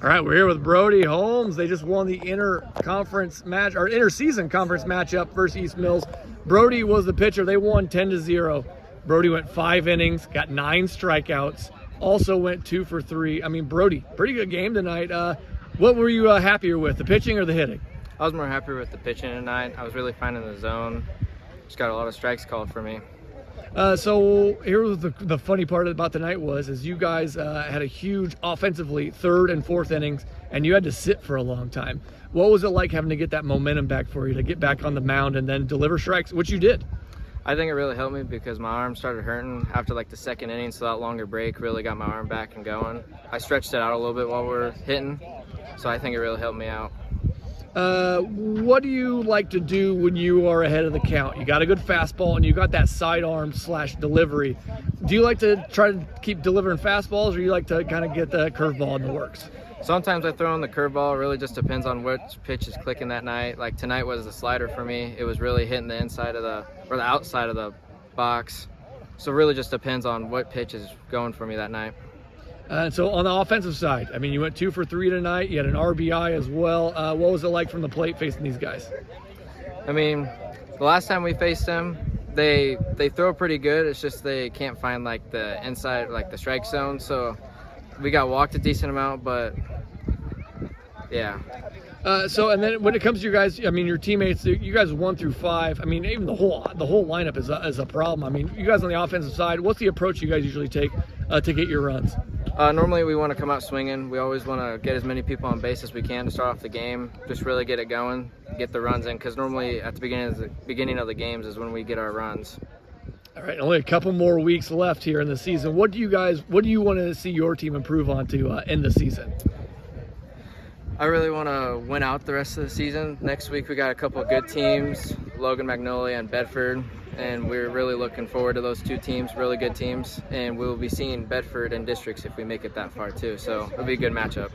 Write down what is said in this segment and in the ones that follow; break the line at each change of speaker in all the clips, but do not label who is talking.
All right, we're here with Brody Holmes. They just won the inter-season conference matchup versus East Mills. Brody was the pitcher. They won 10-0. Brody went 5 innings, got 9 strikeouts, also went 2 for 3. I mean, Brody, pretty good game tonight. What were you happier with, the pitching or the hitting?
I was more happy with the pitching tonight. I was really finding the zone. Just got a lot of strikes called for me.
So here was the funny part about tonight is you guys had a huge offensively 3rd and 4th innings, and you had to sit for a long time. What was it like having to get that momentum back for you to get back on the mound and then deliver strikes, which you did?
I think it really helped me because my arm started hurting after like the 2nd inning, so that longer break really got my arm back and going. I stretched it out a little bit while we were hitting, so I think it really helped me out.
What do you like to do when you are ahead of the count? You got a good fastball and you got that sidearm / delivery. Do you like to try to keep delivering fastballs, or you like to kind of get the curveball in the works?
Sometimes I throw in the curveball. It really just depends on which pitch is clicking that night. Like tonight was the slider for me. It was really hitting the inside of the outside of the box. So it really just depends on what pitch is going for me that night.
So on the offensive side, I mean, you went 2 for 3 tonight. You had an RBI as well. What was it like from the plate facing these guys?
I mean, the last time we faced them, they throw pretty good. It's just they can't find like the inside, like the strike zone. So we got walked a decent amount, but yeah.
And then when it comes to you guys, I mean, your teammates, you guys 1 through 5. I mean, even the whole lineup is a problem. I mean, you guys on the offensive side, what's the approach you guys usually take to get your runs?
Normally we want to come out swinging. We always want to get as many people on base as we can to start off the game. Just really get it going, get the runs in, because normally at the beginning of the games is when we get our runs.
All right, only a couple more weeks left here in the season. What do you want to see your team improve on to end the season?
I really want to win out the rest of the season. Next week we got a couple of good teams, Logan, Magnolia, and Bedford, and we're really looking forward to those 2 teams, really good teams, and we'll be seeing Bedford in districts if we make it that far too, so it'll be a good matchup.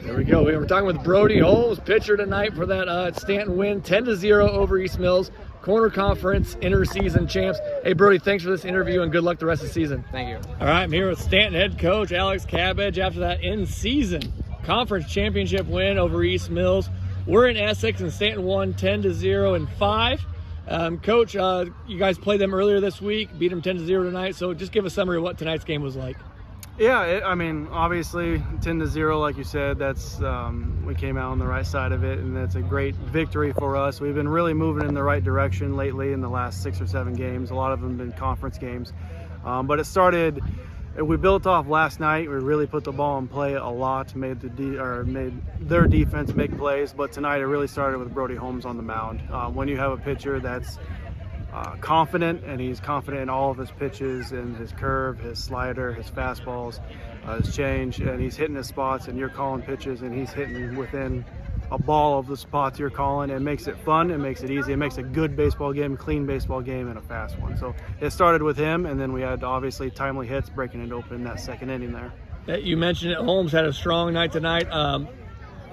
There we go. We were talking with Brody Holmes, pitcher tonight for that Stanton win, 10-0 over East Mills, Corner Conference inter-season champs. Hey, Brody, thanks for this interview and good luck the rest of the season.
Thank you.
All right, I'm here with Stanton head coach Alex Cabbage after that in-season conference championship win over East Mills. We're in Essex, and Stanton won 10-0 in 5. Coach, you guys played them earlier this week, beat them 10-0 tonight. So just give a summary of what tonight's game was like.
Yeah, I mean, obviously 10-0, like you said, that's we came out on the right side of it, and that's a great victory for us. We've been really moving in the right direction lately in the last 6 or 7 games. A lot of them have been conference games, but it started. We built off last night. We really put the ball in play a lot, made their defense make plays. But tonight it really started with Brody Holmes on the mound. When you have a pitcher that's confident, and he's confident in all of his pitches, and his curve, his slider, his fastballs, his change, and he's hitting his spots, and you're calling pitches, and he's hitting within a ball of the spots you're calling. It makes it fun, it makes it easy, it makes a good baseball game, clean baseball game, and a fast one. So it started with him, and then we had obviously timely hits breaking it open in that 2nd inning there.
You mentioned it, Holmes had a strong night tonight.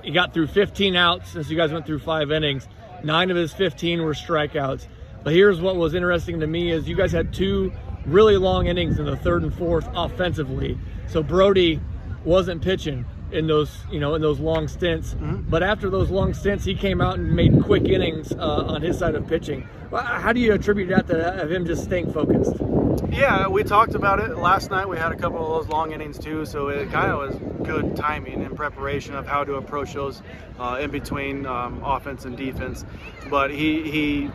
He got through 15 outs since you guys went through 5 innings. 9 of his 15 were strikeouts. But here's what was interesting to me is you guys had 2 really long innings in the 3rd and 4th offensively. So Brody wasn't pitching in those long stints. Mm-hmm. But after those long stints, he came out and made quick innings on his side of pitching. How do you attribute that to him just staying focused?
Yeah, we talked about it last night. We had a couple of those long innings too, so it kind of was good timing and preparation of how to approach those in between offense and defense. But he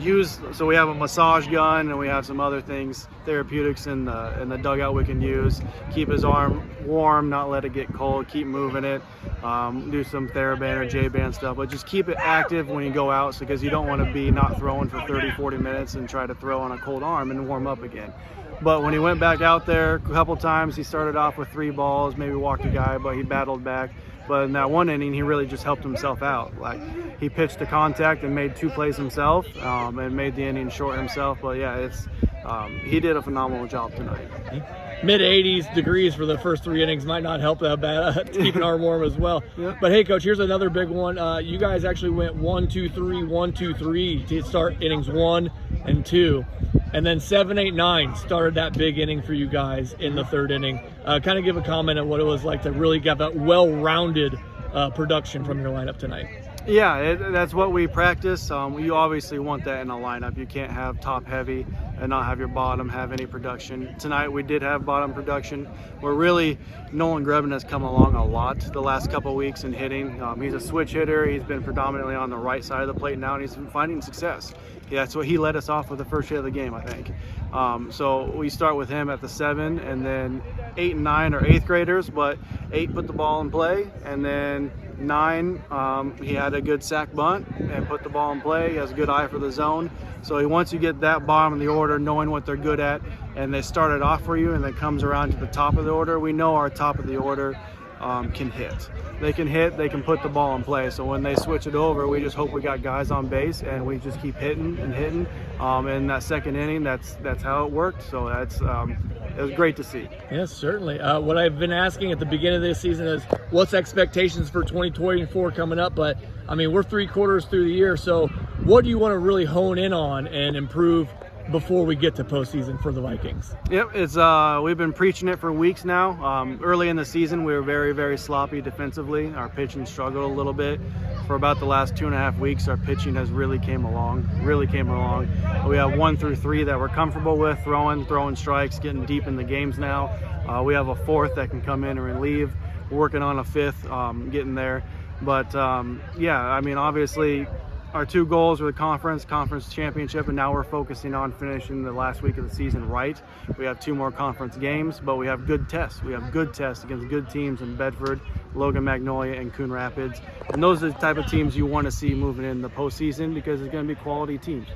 used, so we have a massage gun and we have some other things, therapeutics in the dugout we can use. Keep his arm warm, not let it get cold, keep moving it, do some TheraBand or J-band stuff, but just keep it active when you go out, because you don't want to be not throwing for 30-40 minutes and try to throw on a cold arm and warm up again. But when he went back out there a couple times, he started off with 3 balls, maybe walked a guy, but he battled back. But in that 1 inning, he really just helped himself out. Like, he pitched to contact and made 2 plays himself, and made the inning short himself. But yeah, he did a phenomenal job tonight.
Mid-80s degrees for the first 3 innings might not help that bad to keep an arm warm as well.
Yeah.
But hey, Coach, here's another big one. You guys actually went 1-2-3, 1-2-3 to start innings 1 and 2. And then 7, 8, 9 started that big inning for you guys in the third inning. Kind of give a comment on what it was like to really get that well-rounded production from your lineup tonight.
Yeah, that's what we practice. You obviously want that in a lineup. You can't have top heavy and not have your bottom have any production. Tonight we did have bottom production. We're really, Nolan Grebin has come along a lot the last couple of weeks in hitting. He's a switch hitter. He's been predominantly on the right side of the plate now, and he's been finding success. Yeah, that's what he led us off with the first hit of the game, I think. So we start with him at the 7, and then 8 and 9 are 8th graders, but 8 put the ball in play, and then 9, he had a good sack bunt and put the ball in play. He has a good eye for the zone. So once you get that bottom of the order, knowing what they're good at, and they start it off for you and then comes around to the top of the order, we know our top of the order can hit. They can hit, they can put the ball in play. So when they switch it over, we just hope we got guys on base and we just keep hitting and hitting. In that second inning, that's how it worked. So it was great to see.
Yes, certainly. What I've been asking at the beginning of this season is what's expectations for 2024 coming up? But I mean, we're 3 quarters through the year. So what do you want to really hone in on and improve before we get to postseason for the Vikings?
Yep, it's we've been preaching it for weeks now. Early in the season, we were very, very sloppy defensively. Our pitching struggled a little bit. For about the last 2.5 weeks, our pitching has really came along. We have 1 through 3 that we're comfortable with, throwing strikes, getting deep in the games now. We have a 4th that can come in and relieve. We're working on a 5th, getting there. But yeah, I mean, obviously, our 2 goals were the conference championship, and now we're focusing on finishing the last week of the season right. We have 2 more conference games, but we have good tests. We have good tests against good teams in Bedford, Logan Magnolia, and Coon Rapids. And those are the type of teams you want to see moving in the postseason because it's going to be quality teams.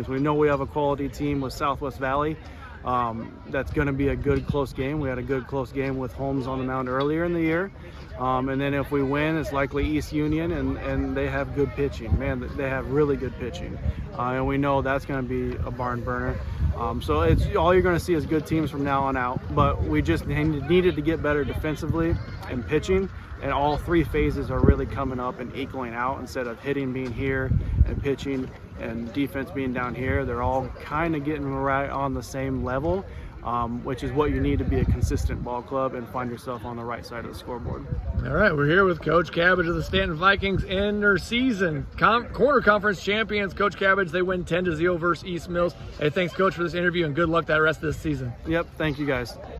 We know we have a quality team with Southwest Valley. That's going to be a good close game. We had a good close game with Holmes on the mound earlier in the year. And then if we win, it's likely East Union, and they have good pitching. Man, they have really good pitching. And we know that's going to be a barn burner. So it's all you're going to see is good teams from now on out. But we just needed to get better defensively and pitching. And all 3 phases are really coming up and equaling out instead of hitting being here and pitching and defense being down here. They're all kind of getting right on the same level, which is what you need to be a consistent ball club and find yourself on the right side of the scoreboard.
All right, we're here with Coach Cabbage of the Stanton Vikings in their season. Corner Conference champions, Coach Cabbage, they win 10-0 versus East Mills. Hey, thanks, Coach, for this interview, and good luck that rest of this season.
Yep, thank you, guys.